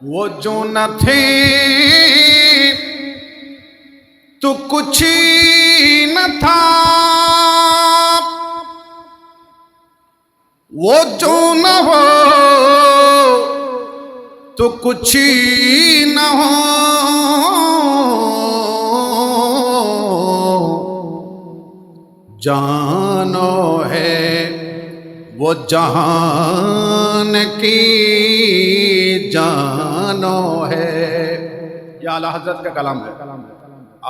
وہ جو نہ تھے تو کچھ نہ تھا، وہ جو نہ ہو تو کچھ نہ ہو، جانو ہے وہ جہان کی جانو ہے۔ یہ اعلیٰ حضرت کا کلام ہے۔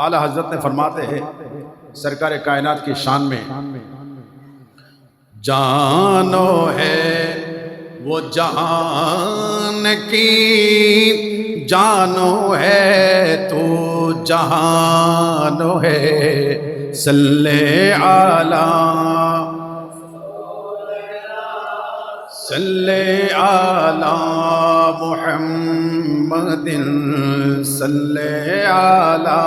اعلیٰ حضرت نے فرماتے ہیں سرکار کائنات کی شان میں، جانو ہے وہ جہان کی جانو ہے، تو جہانو ہے، صلی علی صلی علی محمد صلی علی۔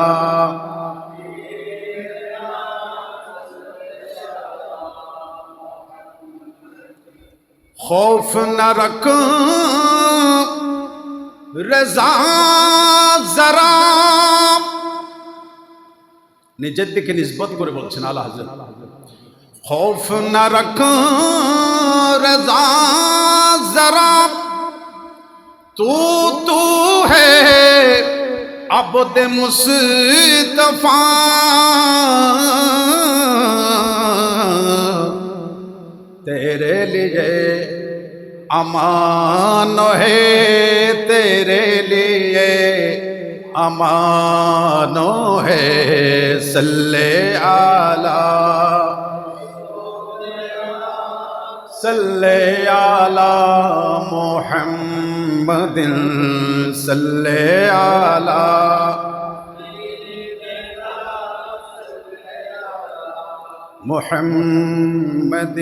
خوف نہ رکھ رضا ذرا، نجد کی نسبت کرے بولছেন আলা حضرت، خوف نہ رکھ رضا ذرا، تو ہے عبد مصطفیٰ، تیرے لیے امان ہے، تیرے لیے امان ہے، صلی علی صلی علی محمد صلی علی محمد۔